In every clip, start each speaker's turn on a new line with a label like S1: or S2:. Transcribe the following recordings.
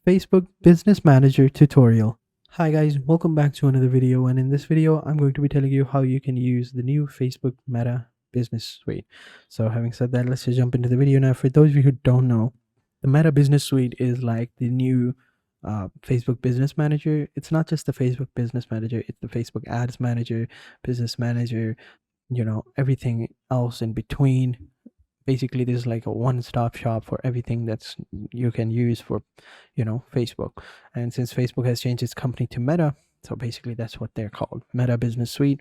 S1: Facebook Business Manager tutorial. Hi guys, welcome back to another video, and in this video I'm going to be telling you how you can use the new Facebook Meta Business Suite. So having said that, let's just jump into the video now. For those of you who don't know, the Meta Business Suite is like the new Facebook Business Manager. It's not just the Facebook Business Manager, it's the Facebook Ads Manager, Business Manager, everything else in between. Basically, this is like a one-stop shop for everything that's you can use for Facebook. And since Facebook has changed its company to Meta, so basically that's what they're called: Meta Business Suite,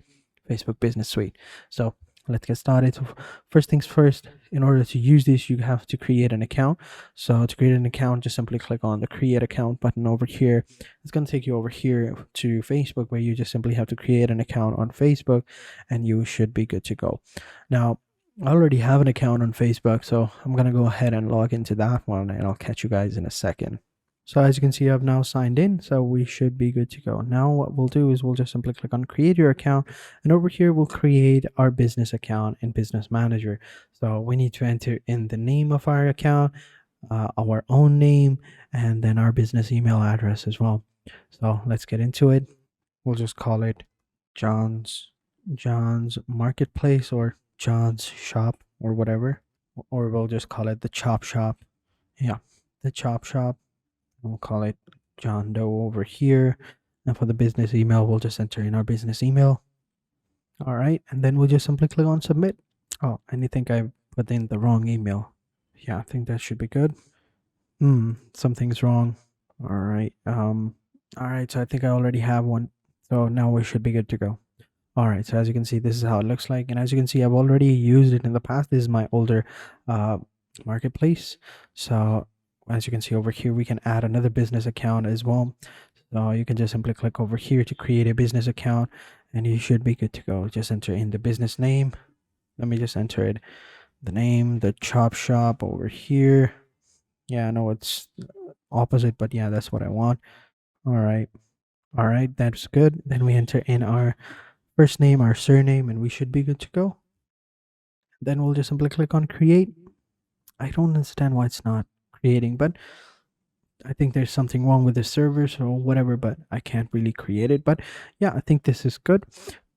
S1: Facebook Business Suite. So let's get started. So first things first, in order to use this, you have to create an account. So to create an account, just simply click on the create account button over here. It's going to take you over here to Facebook, where you just simply have to create an account on Facebook and you should be good to go. Now, I already have an account on Facebook, so I'm going to go ahead and log into that one, and I'll catch you guys in a second. So as you can see, I've now signed in, so we should be good to go. Now what we'll do is we'll just simply click on create your account, and over here we'll create our business account in Business Manager. So we need to enter in the name of our account, our own name, and then our business email address as well. So let's get into it. We'll just call it John's Marketplace, or John's Shop, or whatever, or we'll just call it the Chop Shop. Yeah, the Chop Shop. We'll call it John Doe over here. And for the business email, we'll just enter in our business email. All right, and then we'll just simply click on submit. Oh, and I think I put in the wrong email. Yeah, I think that should be good. Something's wrong. All right. All right, so I think I already have one. So now we should be good to go. All right, so as you can see, this is how it looks like, and as you can see, I've already used it in the past. This is my older marketplace. So as you can see over here, we can add another business account as well. So you can just simply click over here to create a business account, and you should be good to go. Just enter in the business name. Let me just enter it, the name, the Chop Shop over here. Yeah, I know it's opposite, but yeah, that's what I want. All right, that's good. Then we enter in our first name, our surname, and we should be good to go. Then we'll just simply click on create. I don't understand why it's not creating, but I think there's something wrong with the servers or whatever, but I can't really create it. But yeah, I think this is good.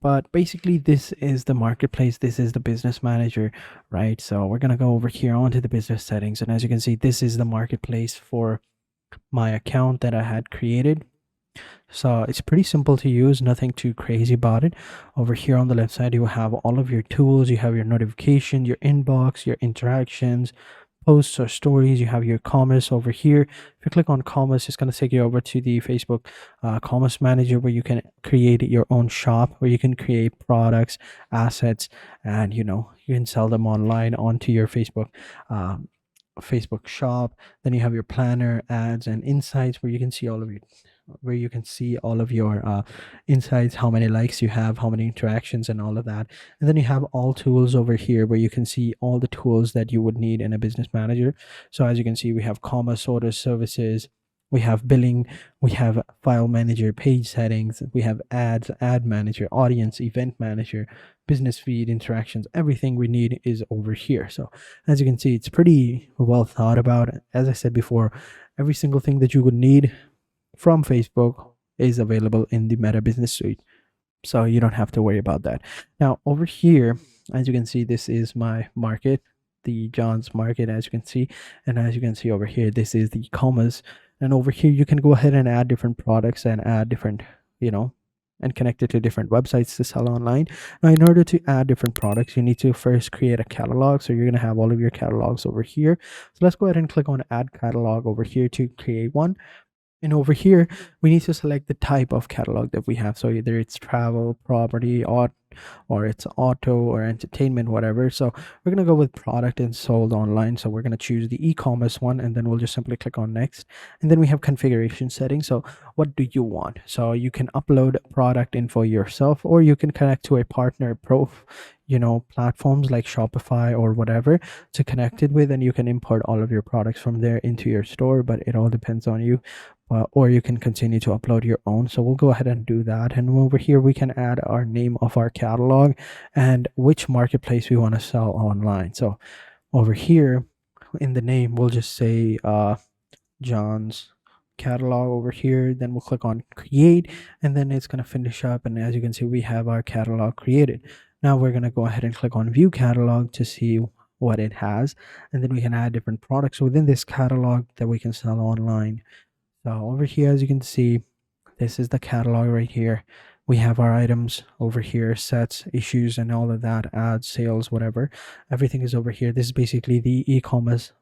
S1: But basically, this is the marketplace. This is the business manager, right? So we're going to go over here onto the business settings. And as you can see, this is the marketplace for my account that I had created. So it's pretty simple to use, nothing too crazy about it. Over here on the left side, you have all of your tools. You have your notification, your inbox, your interactions, posts or stories. You have your commerce over here. If you click on commerce, it's going to take you over to the Facebook Commerce Manager, where you can create your own shop, where you can create products, assets, and you can sell them online onto your Facebook shop. Then you have your planner, ads, and insights, where you can see all of your insights, how many likes you have, how many interactions, and all of that. And then you have all tools over here, where you can see all the tools that you would need in a business manager. So as you can see, we have commerce, orders, services, we have billing, we have file manager, page settings, we have ads, ad manager, audience, event manager, business feed, interactions. Everything we need is over here. So as you can see, it's pretty well thought about. As I said before, every single thing that you would need from Facebook is available in the Meta Business Suite, so you don't have to worry about that. Now over here, as you can see, this is my market, the John's Market, as you can see. And as you can see over here, this is the commerce. And over here, you can go ahead and add different products and add different, and connect it to different websites to sell online. Now, in order to add different products, you need to first create a catalog. So you're going to have all of your catalogs over here. So let's go ahead and click on add catalog over here to create one. And over here, we need to select the type of catalog that we have. So either it's travel, property, or it's auto or entertainment, whatever. So we're going to go with product and sold online. So we're going to choose the e-commerce one, and then we'll just simply click on next. And then we have configuration settings. So what do you want? So you can upload product info yourself, or you can connect to a partner platforms like Shopify or whatever to connect it with, and you can import all of your products from there into your store, but it all depends on you. Or you can continue to upload your own. So we'll go ahead and do that. And over here, we can add our name of our catalog and which marketplace we want to sell online. So over here in the name, we'll just say John's catalog over here, then we'll click on create, and then it's going to finish up. And as you can see, we have our catalog created. Now we're going to go ahead and click on view catalog to see what it has, and then we can add different products within this catalog that we can sell online. So over here, as you can see, this is the catalog right here. We have our items over here, sets, issues, and all of that, ads, sales, whatever. Everything is over here. This is basically the e-commerce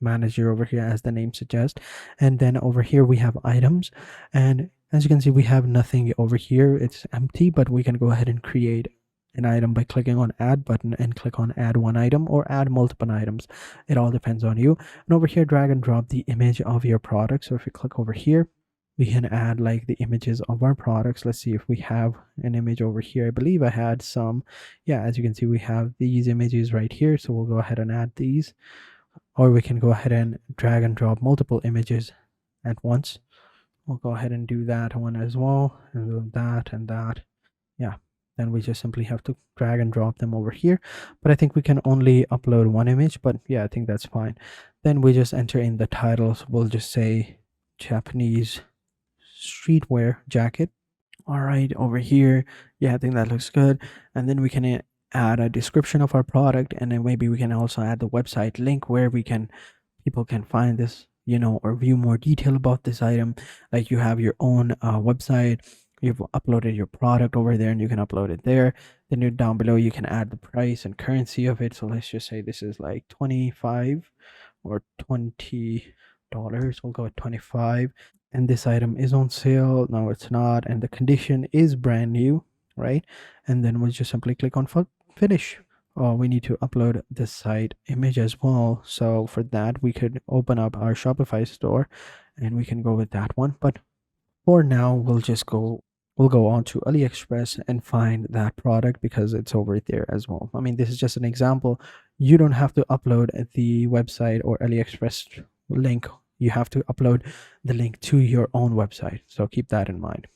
S1: manager over here, as the name suggests. And then over here we have items, and as you can see, we have nothing over here. It's empty, but we can go ahead and create an item by clicking on add button and click on add one item or add multiple items. It all depends on you. And over here, drag and drop the image of your product. So if you click over here, we can add like the images of our products. Let's see if we have an image over here. I believe I had some. Yeah, as you can see, we have these images right here. So we'll go ahead and add these, or we can go ahead and drag and drop multiple images at once. We'll go ahead and do that one as well, and do that and that. Yeah, then we just simply have to drag and drop them over here. But I think we can only upload one image, but yeah, I think that's fine. Then we just enter in the titles. We'll just say Japanese streetwear jacket. All right, over here, yeah, I think that looks good. And then we can add a description of our product, and then maybe we can also add the website link where people can find this, or view more detail about this item. Like you have your own website, you've uploaded your product over there, and you can upload it there. Then down below you can add the price and currency of it. So let's just say this is like 25 or $20. We'll go with 25. And this item is on sale. No, it's not, and the condition is brand new, right? And then we'll just simply click on finish. We need to upload the site image as well. So for that, we could open up our Shopify store and we can go with that one. But for now, we'll go on to AliExpress and find that product because it's over there as well. I mean, this is just an example. You don't have to upload the website or AliExpress link. You have to upload the link to your own website. So keep that in mind.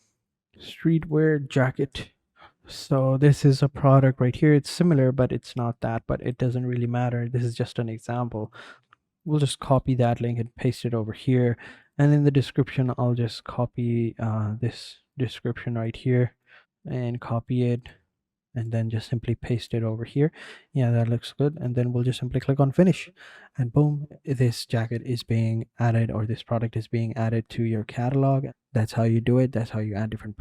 S1: Streetwear jacket. So this is a product right here. It's similar, but it's not that, but it doesn't really matter. This is just an example. We'll just copy that link and paste it over here. And in the description, I'll just copy this description right here and copy it, and then just simply paste it over here. Yeah, that looks good. And then we'll just simply click on finish, and boom, this jacket is being added, or this product is being added to your catalog. That's how you do it. That's how you add different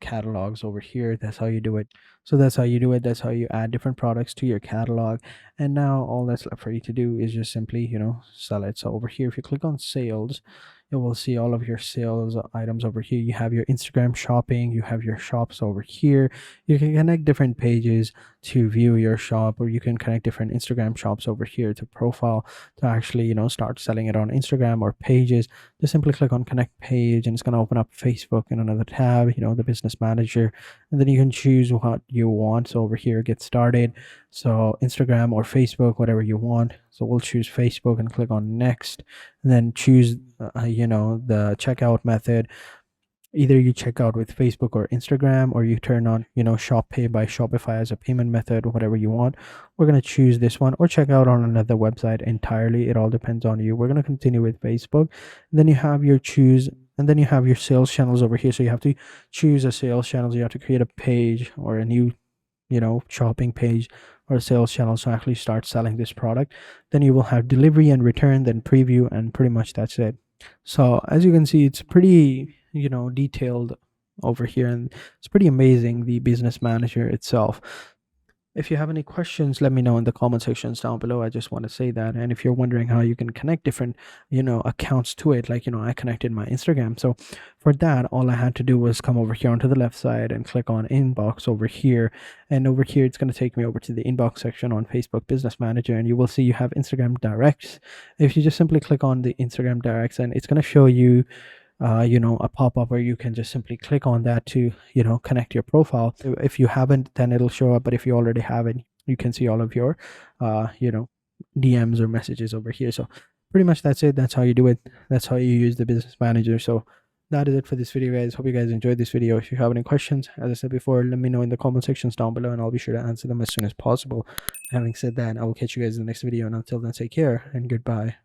S1: catalogs over here. That's how you do it. So that's how you do it. That's how you add different products to your catalog. And now all that's left for you to do is just simply sell it. So over here, if you click on sales, you will see all of your sales items over here. You have your Instagram shopping, you have your shops over here. You can connect different pages to view your shop, or you can connect different Instagram shops over here to profile to actually start selling it on Instagram or pages. Just simply click on connect page, and it's going to open up Facebook in another tab, the business manager, and then you can choose what you want. So over here, get started. So Instagram or Facebook, whatever you want. So we'll choose Facebook and click on next, and then choose the checkout method. Either you check out with Facebook or Instagram, or you turn on Shop Pay by Shopify as a payment method, whatever you want. We're going to choose this one, or check out on another website entirely. It all depends on you. We're going to continue with Facebook. And then you have your sales channels over here. So you have to choose a sales channel. So you have to create a page or a new shopping page or a sales channel to actually start selling this product. Then you will have delivery and return, then preview, and pretty much that's it. So as you can see, it's pretty detailed over here, and it's pretty amazing, the business manager itself. If you have any questions, let me know in the comment sections down below. I just want to say that. And if you're wondering how you can connect different accounts to it, like I connected my Instagram. So for that, all I had to do was come over here onto the left side and click on inbox over here, and over here it's going to take me over to the inbox section on Facebook Business Manager, and you will see you have Instagram directs. If you just simply click on the Instagram directs, and it's going to show you a pop-up where you can just simply click on that to connect your profile. If you haven't, then it'll show up, but if you already have it, you can see all of your DMs or messages over here. So pretty much that's it. That's how you do it. That's how you use the business manager. So that is it for this video, guys. Hope you guys enjoyed this video. If you have any questions, as I said before, let me know in the comment sections down below, and I'll be sure to answer them as soon as possible. Having said that, I will catch you guys in the next video, and until then, take care and goodbye.